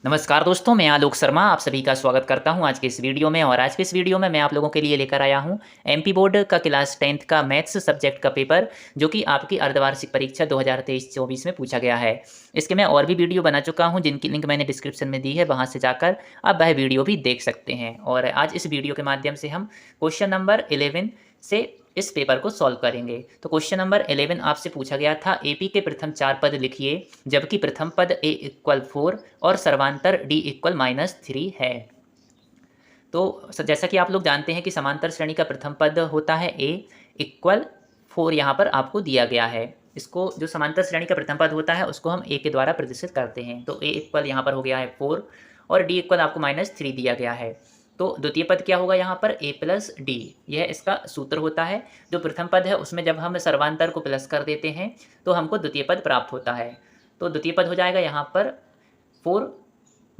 नमस्कार दोस्तों, मैं आलोक शर्मा आप सभी का स्वागत करता हूं आज के इस वीडियो में। और आज के इस वीडियो में मैं आप लोगों के लिए लेकर आया हूं एमपी बोर्ड का क्लास 10th का मैथ्स सब्जेक्ट का पेपर, जो कि आपकी अर्धवार्षिक परीक्षा 2023-24 में पूछा गया है। इसके मैं और भी वीडियो बना चुका हूं, जिनकी लिंक मैंने डिस्क्रिप्शन में दी है, वहां से जाकर आप वह वीडियो भी देख सकते हैं। और आज इस वीडियो के माध्यम से हम क्वेश्चन नंबर 11 से इस पेपर को सॉल्व करेंगे। तो क्वेश्चन नंबर 11 आपसे पूछा गया था, एपी के प्रथम 4 पद लिखिए जबकि प्रथम पद a इक्वल 4 और सर्वांतर d इक्वल -3 है। तो जैसा कि आप लोग जानते हैं कि समांतर श्रेणी का प्रथम पद होता है a इक्वल 4, यहाँ पर आपको दिया गया है। इसको जो समांतर श्रेणी का प्रथम पद होता है उसको हम a के द्वारा प्रदर्शित करते हैं। तो a इक्वल यहाँ पर हो गया है 4 और d इक्वल आपको -3 दिया गया है। तो द्वितीय पद क्या होगा यहाँ पर a प्लस डी, यह इसका सूत्र होता है। जो प्रथम पद है उसमें जब हम सर्वांतर को प्लस कर देते हैं तो हमको द्वितीय पद प्राप्त होता है। तो द्वितीय पद हो जाएगा यहाँ पर 4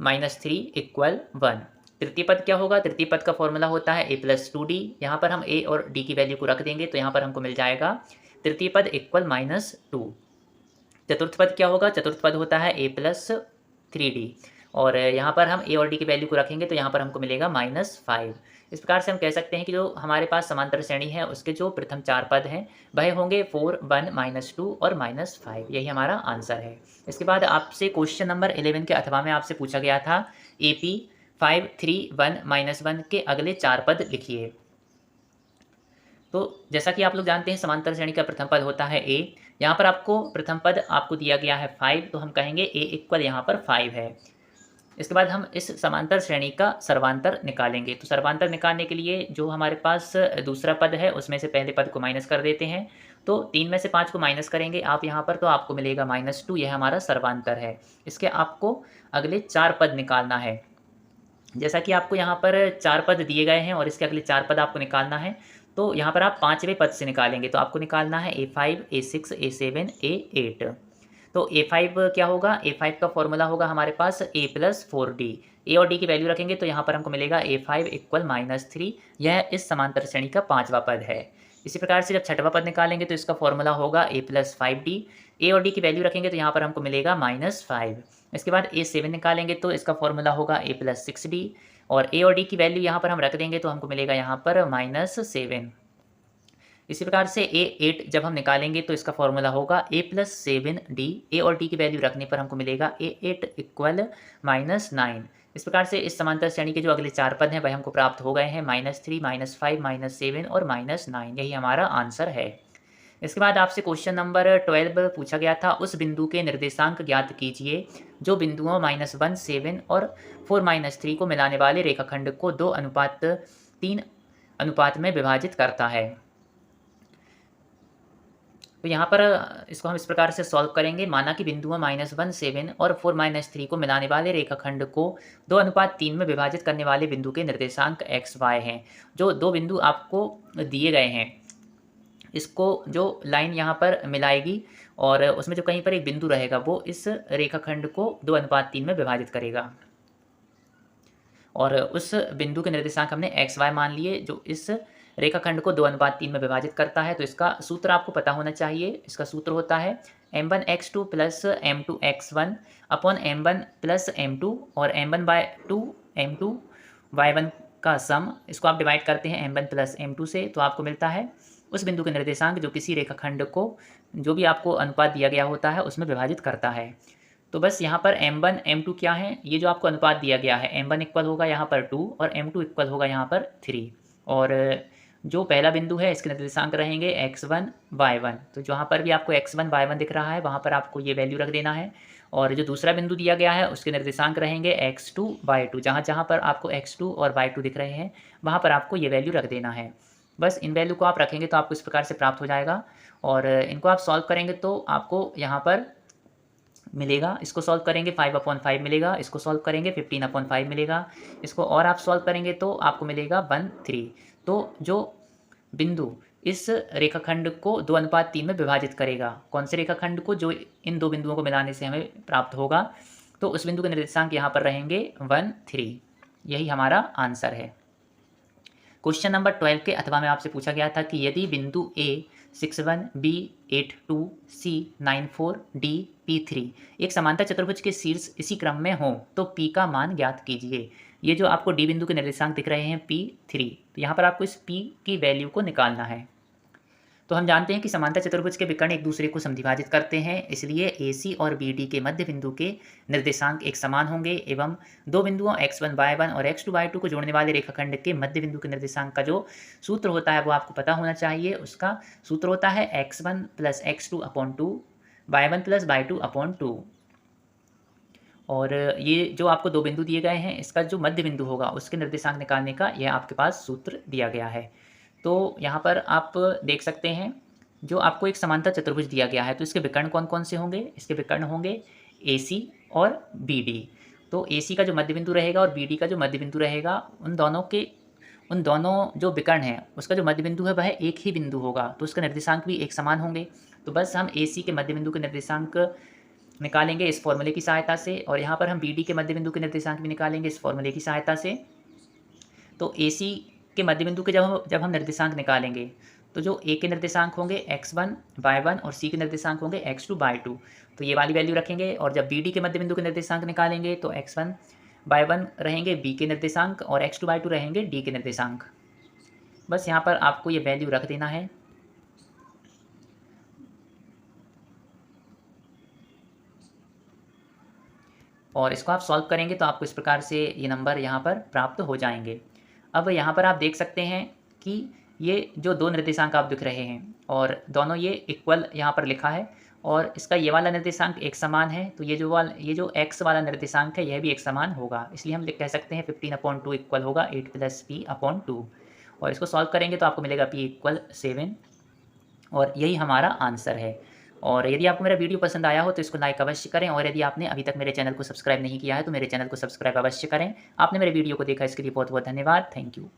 - 3 इक्वल 1। तृतीय पद क्या होगा? तृतीय पद का फॉर्मूला होता है a प्लस 2d। यहाँ पर हम a और d की वैल्यू को रख देंगे तो यहाँ पर हमको मिल जाएगा तृतीय पद इक्वल -2। चतुर्थ पद क्या होगा? चतुर्थ पद होता है a प्लस 3d और यहाँ पर हम a और d की वैल्यू को रखेंगे तो यहाँ पर हमको मिलेगा -5। इस प्रकार से हम कह सकते हैं कि जो हमारे पास समांतर श्रेणी है उसके जो प्रथम 4 पद हैं वह होंगे 4, 1, -2 और -5। यही हमारा आंसर है। इसके बाद आपसे क्वेश्चन नंबर 11 के अथवा में आपसे पूछा गया था, AP 5, 3, 1, -1 के अगले 4 पद लिखिए। तो जैसा कि आप लोग जानते हैं समांतर श्रेणी का प्रथम पद होता है a। यहाँ पर आपको प्रथम पद आपको दिया गया है 5, तो हम कहेंगे a इक्वल यहाँ पर 5 है। इसके बाद हम इस समांतर श्रेणी का सर्वांतर निकालेंगे। तो सर्वांतर निकालने के लिए जो हमारे पास दूसरा पद है उसमें से पहले पद को माइनस कर देते हैं। तो 3 में से 5 को माइनस करेंगे आप यहाँ पर तो आपको मिलेगा -2, यह हमारा सर्वांतर है। इसके आपको अगले 4 पद निकालना है। जैसा कि आपको यहाँ पर 4 पद दिए गए हैं और इसके अगले 4 पद आपको निकालना है। तो यहाँ पर आप 5वें पद से निकालेंगे तो आपको निकालना है A5, A6, A7, A8। तो A5 क्या होगा? A5 का फॉर्मूला होगा हमारे पास a प्लस 4d। a और d की वैल्यू रखेंगे तो यहाँ पर हमको मिलेगा A5 इक्वल -3। यह इस समांतर श्रेणी का 5वां पद है। इसी प्रकार से जब 6वां पद निकालेंगे तो इसका फॉर्मूला होगा a प्लस 5d। a और d की वैल्यू रखेंगे तो यहाँ पर हमको मिलेगा -5। इसके बाद A7 निकालेंगे तो इसका फॉर्मूला होगा a प्लस 6d और a और d की वैल्यू यहाँ पर हम रख देंगे तो हमको मिलेगा यहाँ पर -7। इसी प्रकार से A8 जब हम निकालेंगे तो इसका फॉर्मूला होगा a प्लस 7d। a और d की वैल्यू रखने पर हमको मिलेगा A8 इक्वल -9। इस प्रकार से इस समांतर श्रेणी के जो अगले 4 पद हैं वह हमको प्राप्त हो गए हैं, -3, -5, -7 और -9। यही हमारा आंसर है। इसके बाद आपसे क्वेश्चन नंबर 12 पूछा गया था, उस बिंदु के निर्देशांक ज्ञात कीजिए जो बिंदुओं -1, 7 और 4, -3 को मिलाने वाले रेखाखंड को 2:3 अनुपात में विभाजित करता है। तो यहाँ पर इसको हम इस प्रकार से सॉल्व करेंगे। माना कि बिंदुओं -1, 7 और 4, -3 को मिलाने वाले रेखाखंड को 2:3 में विभाजित करने वाले बिंदु के निर्देशांक x, y हैं। जो 2 बिंदु आपको दिए गए हैं, इसको जो लाइन यहाँ पर मिलाएगी और उसमें जो कहीं पर एक बिंदु रहेगा वो इस रेखाखंड को 2:3 में विभाजित करेगा। और उस बिंदु के निर्देशांक हमने x, y मान लिए जो इस रेखाखंड को 2:3 में विभाजित करता है। तो इसका सूत्र आपको पता होना चाहिए। इसका सूत्र होता है m1x2 plus m2x1 upon m1 plus m2 और m1/2 m2y1 का सम। इसको आप डिवाइड करते हैं m1 प्लस m2 से तो आपको मिलता है उस बिंदु के निर्देशांक जो किसी रेखाखंड को जो भी आपको अनुपात दिया गया होता है उसमें विभाजित करता है। तो बस यहाँ पर m1 m2 क्या है, ये जो आपको अनुपात दिया गया है m1 इक्वल होगा यहाँ पर 2 और m2 इक्वल होगा यहाँ पर 3। और जो पहला बिंदु है इसके निर्देशांक रहेंगे x1 y1। तो जहाँ पर भी आपको x1 y1 दिख रहा है वहाँ पर आपको ये वैल्यू रख देना है। और जो दूसरा बिंदु दिया गया है उसके निर्देशांक रहेंगे x2 y2। जहाँ जहाँ पर आपको x2 और y2 दिख रहे हैं वहाँ पर आपको ये वैल्यू रख देना है। बस इन वैल्यू को आप रखेंगे तो आपको इस प्रकार से प्राप्त हो जाएगा। और इनको आप सॉल्व करेंगे तो आपको यहाँ पर मिलेगा, इसको सॉल्व करेंगे 5/5 मिलेगा, इसको सॉल्व करेंगे 15/5 मिलेगा, इसको और आप सॉल्व करेंगे तो आपको मिलेगा 1/3। तो जो बिंदु इस रेखाखंड को 2:3 में विभाजित करेगा, कौन से रेखाखंड को? जो इन 2 बिंदुओं को मिलाने से हमें प्राप्त होगा, तो उस बिंदु के निर्देशांक यहाँ पर रहेंगे 1/3। यही हमारा आंसर है। क्वेश्चन नंबर 12 के अथवा में आपसे पूछा गया था कि यदि बिंदु A 61, B 82, C 94, D P3 एक समांतर चतुर्भुज के शीर्ष इसी क्रम में हो तो P का मान ज्ञात कीजिए। ये जो आपको D बिंदु के निर्देशांक दिख रहे हैं P3, तो यहाँ पर आपको इस P की वैल्यू को निकालना है। तो हम जानते हैं कि समांतर चतुर्भुज के विकर्ण एक दूसरे को समद्विभाजित करते हैं, इसलिए AC और BD के मध्य बिंदु के निर्देशांक एक समान होंगे एवं दो बिंदुओं x1 y1 और x2 y2 को जोड़ने वाले रेखाखंड के मध्य बिंदु के निर्देशांक का जो सूत्र होता है वो आपको पता होना चाहिए। उसका सूत्र होता है x1 + x2/2 y1 + y2/2। और ये जो आपको दो बिंदु दिए गए हैं, इसका जो मध्य बिंदु होगा उसके निर्देशांक निकालने का यह आपके पास सूत्र दिया गया है। तो यहाँ पर आप देख सकते हैं, जो आपको एक समांतर चतुर्भुज दिया गया है तो इसके विकर्ण कौन कौन से होंगे? इसके विकर्ण होंगे AC और BD। तो AC का जो मध्य बिंदु रहेगा और BD का जो मध्य बिंदु रहेगा, उन दोनों जो विकर्ण हैं उसका जो मध्य बिंदु है वह एक ही बिंदु होगा, तो उसका निर्देशांक भी एक समान होंगे। तो बस हम AC के मध्य बिंदु के निर्देशांक निकालेंगे इस फॉर्मूले की सहायता से, और यहाँ पर हम BD के मध्य बिंदु के निर्देशांक भी निकालेंगे इस फॉर्मूले की सहायता से। तो AC के मध्य बिंदु के जब हम निर्देशांक निकालेंगे तो जो A के निर्देशांक होंगे x1 y1 और C के निर्देशांक होंगे x2 y2, तो ये वाली वैल्यू रखेंगे। और जब BD के मध्य बिंदु के निर्देशांक निकालेंगे तो x1 y1 रहेंगे B के निर्देशांक और x2 y2 रहेंगे D के निर्देशांक। बस यहाँ पर आपको ये वैल्यू रख देना है। और इसको आप सॉल्व करेंगे तो आपको इस प्रकार से ये नंबर यहाँ पर प्राप्त हो जाएंगे। अब यहाँ पर आप देख सकते हैं कि ये जो दो निर्देशांक आप दिख रहे हैं और दोनों ये इक्वल यहाँ पर लिखा है, और इसका ये वाला निर्देशांक एक समान है, तो ये जो x वाला निर्देशांक है यह भी एक समान होगा। इसलिए हम कह सकते हैं 15/2 इक्वल होगा 8 + p/2। और इसको सॉल्व करेंगे तो आपको मिलेगा p = 7, और यही हमारा आंसर है। और यदि आपको मेरा वीडियो पसंद आया हो तो इसको लाइक अवश्य करें, और यदि आपने अभी तक मेरे चैनल को सब्सक्राइब नहीं किया है तो मेरे चैनल को सब्सक्राइब अवश्य करें। आपने मेरे वीडियो को देखा इसके लिए बहुत बहुत धन्यवाद। Thank you.